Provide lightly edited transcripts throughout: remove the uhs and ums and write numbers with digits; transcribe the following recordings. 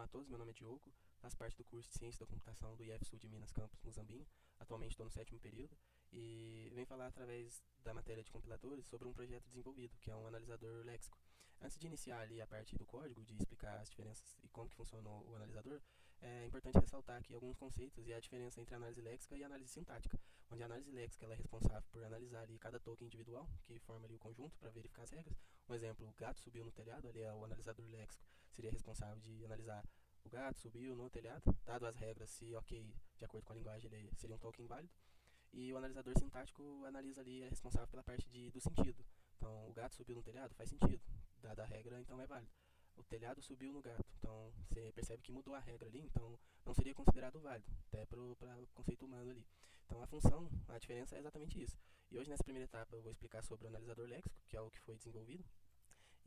Olá a todos, meu nome é Diogo, faço parte do curso de Ciência da Computação do IF Sul de Minas Campus Muzambinho. Atualmente estou no sétimo período e venho falar através da matéria de compiladores sobre um projeto desenvolvido, que é um analisador léxico. Antes de iniciar ali a parte do código, de explicar as diferenças e como que funciona o analisador, é importante ressaltar aqui alguns conceitos e a diferença entre análise léxica e análise sintática, onde a análise léxica ela é responsável por analisar ali cada token individual, que forma ali o conjunto para verificar as regras. Um exemplo, o gato subiu no telhado, ali é o analisador léxico, seria responsável de analisar o gato subiu no telhado, dado as regras, se ok, de acordo com a linguagem, ele seria um token válido. E o analisador sintático analisa ali, é responsável pela parte do sentido. Então, o gato subiu no telhado, faz sentido, dada a regra, então é válido. O telhado subiu no gato, então você percebe que mudou a regra ali, então não seria considerado válido, até para o conceito humano ali. Então, a função, a diferença é exatamente isso. E hoje, nessa primeira etapa, eu vou explicar sobre o analisador léxico, que é o que foi desenvolvido,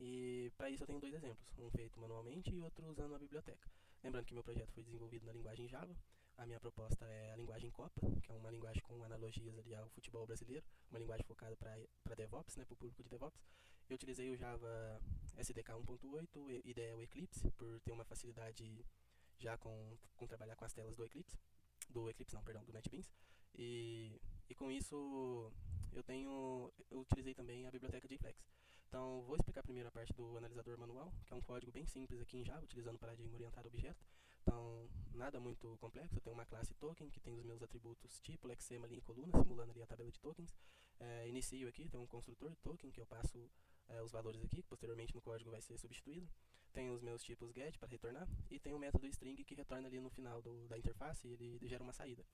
e para isso eu tenho dois exemplos, um feito manualmente e outro usando a biblioteca. Lembrando que meu projeto foi desenvolvido na linguagem Java. A minha proposta é a linguagem Copa, que é uma linguagem com analogias ali ao futebol brasileiro, uma linguagem focada para DevOps, né, para o público de DevOps. Eu utilizei o Java SDK 1.8 e ideia o Eclipse, por ter uma facilidade já com trabalhar com as telas do Eclipse não, perdão, do NetBeans. E com isso eu utilizei também a biblioteca JFlex. Então, vou explicar primeiro a parte do analisador manual, que é um código bem simples aqui em Java, utilizando o paradigma orientado a objeto. Então, nada muito complexo. Eu tenho uma classe token, que tem os meus atributos tipo, lexema, linha e coluna, simulando ali a tabela de tokens. Inicio aqui, tem um construtor token, que eu passo os valores aqui, que posteriormente no código vai ser substituído. Tenho os meus tipos get para retornar, e tem o método string que retorna ali no final da interface, e ele gera uma saída.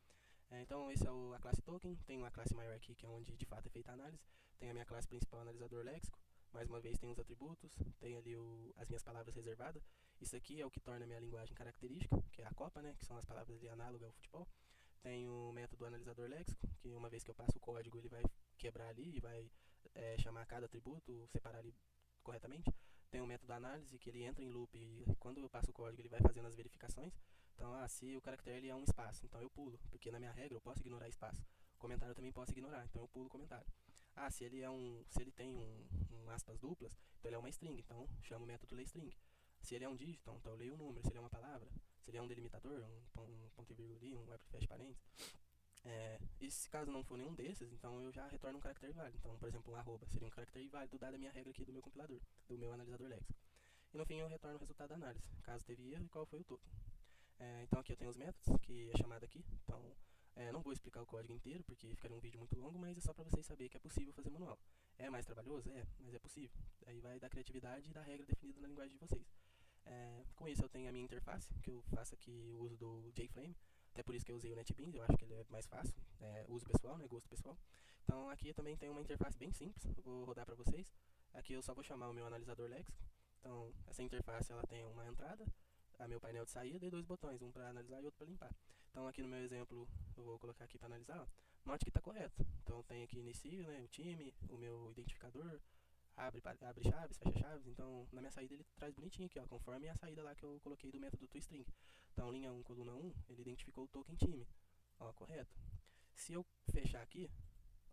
Então, esse é a classe token. Tem uma classe maior aqui, que é onde de fato é feita a análise. Tem a minha classe principal, analisador léxico. Mais uma vez, tem os atributos, tem ali as minhas palavras reservadas. Isso aqui é o que torna a minha linguagem característica, que é a copa, né, que são as palavras ali análogas ao futebol. Tem o método analisador léxico, que uma vez que eu passo o código, ele vai quebrar ali e vai chamar cada atributo, separar ali corretamente. Tem o método análise, que ele entra em loop e quando eu passo o código, ele vai fazendo as verificações. Então, se o caractere ele é um espaço, então eu pulo, porque na minha regra eu posso ignorar espaço. O comentário eu também posso ignorar, então eu pulo o comentário. Se ele tem um aspas duplas, então ele é uma string, então chamo o método layString. Se ele é um dígito, então eu leio um número. Se ele é uma palavra, se ele é um delimitador, um ponto e vírgula ali, um abre e fecha parênteses. E se caso não for nenhum desses, então eu já retorno um caractere válido. Então, por exemplo, um arroba seria um caractere válido dada a minha regra aqui do meu compilador, do meu analisador léxico. E no fim eu retorno o resultado da análise, caso teve erro e qual foi o token. Então aqui eu tenho os métodos, que é chamado aqui. Então, não vou explicar o código inteiro, porque ficaria um vídeo muito longo, mas é só para vocês saberem que é possível fazer manual. É mais trabalhoso? É, mas é possível. Aí vai da criatividade e da regra definida na linguagem de vocês. Com isso eu tenho a minha interface, que eu faço aqui o uso do JFrame, até por isso que eu usei o NetBeans, eu acho que ele é mais fácil, uso pessoal, né, gosto pessoal. Então aqui eu também tenho uma interface bem simples, eu vou rodar para vocês. Aqui eu só vou chamar o meu analisador léxico. Então essa interface ela tem uma entrada, a meu painel de saída e dois botões, um para analisar e outro para limpar. Então aqui no meu exemplo eu vou colocar aqui para analisar, ó. Note que está correto. Então tem aqui inicio, né, o time, o meu identificador, abre chaves, fecha chaves. Então na minha saída ele traz bonitinho aqui, ó, conforme a saída lá que eu coloquei do método toString. Então linha 1, coluna 1, ele identificou o token time, ó, correto. Se eu fechar aqui,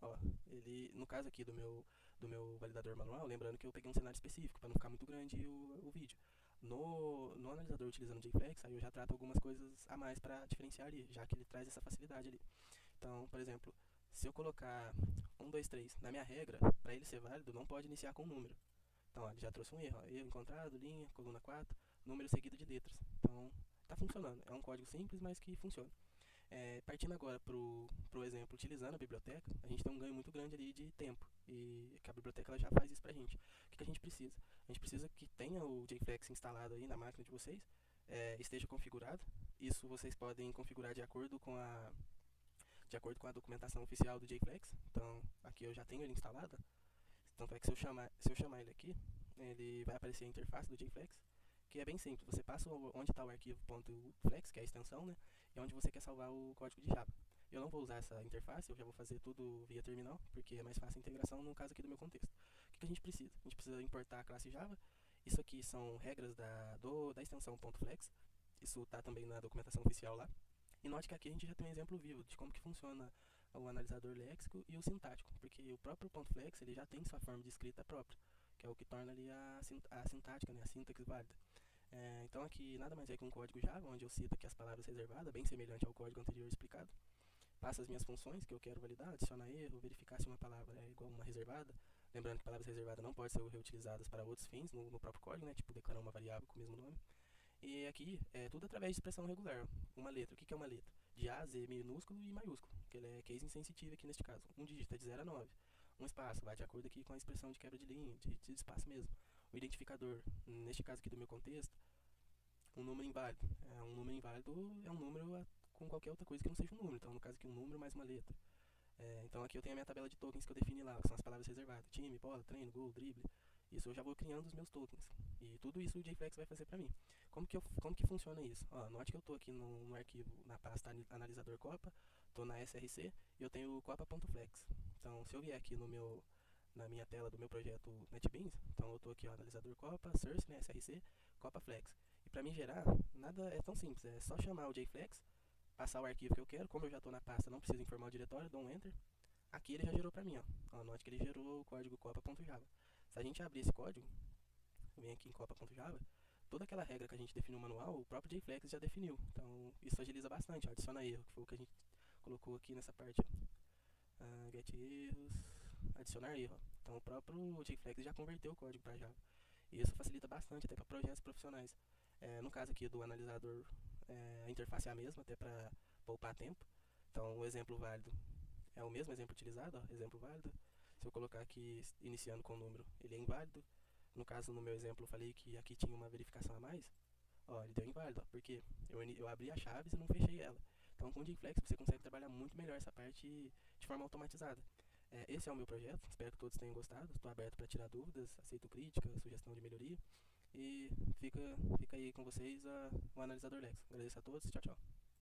ó, ele, no caso aqui do meu validador manual, lembrando que eu peguei um cenário específico para não ficar muito grande o vídeo. No analisador utilizando o JFlex, aí eu já trato algumas coisas a mais para diferenciar ali, já que ele traz essa facilidade ali. Então, por exemplo, se eu colocar 1, 2, 3 na minha regra, para ele ser válido, não pode iniciar com um número. Então, ó, ele já trouxe um erro, ó, erro encontrado, linha, coluna 4, número seguido de letras. Então, está funcionando. É um código simples, mas que funciona. Partindo agora para o exemplo, utilizando a biblioteca, a gente tem um ganho muito grande ali de tempo, e que a biblioteca ela já faz isso para a gente. O que a gente precisa? A gente precisa que tenha o JFlex instalado aí na máquina de vocês, esteja configurado. Isso vocês podem configurar de acordo com a documentação oficial do JFlex. Então, aqui eu já tenho ele instalado. Tanto é que se eu chamar ele aqui, ele vai aparecer a interface do JFlex, que é bem simples. Você passa onde está o arquivo .flex, que é a extensão, né? E onde você quer salvar o código de Java. Eu não vou usar essa interface, eu já vou fazer tudo via terminal, porque é mais fácil a integração no caso aqui do meu contexto. O que a gente precisa? A gente precisa importar a classe Java. Isso aqui são regras da extensão .flex. Isso está também na documentação oficial lá. E note que aqui a gente já tem um exemplo vivo de como que funciona o analisador léxico e o sintático, porque o próprio .flex ele já tem sua forma de escrita própria, que é o que torna ali a sintática, né, a sintaxe válida. Então aqui nada mais é que um código Java, onde eu cito aqui as palavras reservadas, bem semelhante ao código anterior explicado. Passo as minhas funções que eu quero validar, adicionar erro, verificar se uma palavra é igual a uma reservada. Lembrando que palavras reservadas não podem ser reutilizadas para outros fins no próprio código, né? Tipo declarar uma variável com o mesmo nome. E aqui é tudo através de expressão regular. Uma letra, o que é uma letra? De A, Z, minúsculo e maiúsculo, que ele é case insensitive aqui neste caso. Um dígito é de 0 a 9. Um espaço vai de acordo aqui com a expressão de quebra de linha, de espaço mesmo. O identificador, neste caso aqui do meu contexto, um número inválido. Um número inválido é um número com qualquer outra coisa que não seja um número. Então, no caso aqui, um número mais uma letra. Então, aqui eu tenho a minha tabela de tokens que eu defini lá, que são as palavras reservadas. Time, bola, treino, gol, drible. Isso eu já vou criando os meus tokens. E tudo isso o JFlex vai fazer pra mim. Como que funciona isso? Ó, note que eu tô aqui no arquivo, na pasta analisador Copa, tô na SRC e eu tenho o copa.flex. Então, se eu vier aqui na minha tela do meu projeto NetBeans, então eu tô aqui, ó, analisador Copa, Source, né, SRC, Copa Flex. E para mim gerar, nada é tão simples, é só chamar o JFlex, passar o arquivo que eu quero, como eu já estou na pasta, não preciso informar o diretório, dou um Enter. Aqui ele já gerou para mim, ó. Note que ele gerou o código copa.java. Se a gente abrir esse código, vem aqui em copa.java, toda aquela regra que a gente definiu no manual, o próprio JFlex já definiu. Então isso agiliza bastante, ó, adiciona erro, que foi o que a gente colocou aqui nessa parte, ó. Get erros, adicionar erro. Então o próprio JFlex já converteu o código para Java. E isso facilita bastante até para projetos profissionais. No caso aqui do analisador, a interface é a mesma, até para poupar tempo. Então o exemplo válido é o mesmo exemplo utilizado, ó, exemplo válido. Se eu colocar aqui iniciando com o número, ele é inválido. No caso, no meu exemplo, eu falei que aqui tinha uma verificação a mais. Ó, ele deu inválido, ó, porque eu abri a chave e não fechei ela. Então com o JFlex você consegue trabalhar muito melhor essa parte de forma automatizada. Esse é o meu projeto, espero que todos tenham gostado. Estou aberto para tirar dúvidas, aceito crítica, sugestão de melhoria. E fica aí com vocês o analisador Lex. Agradeço a todos, tchau, tchau.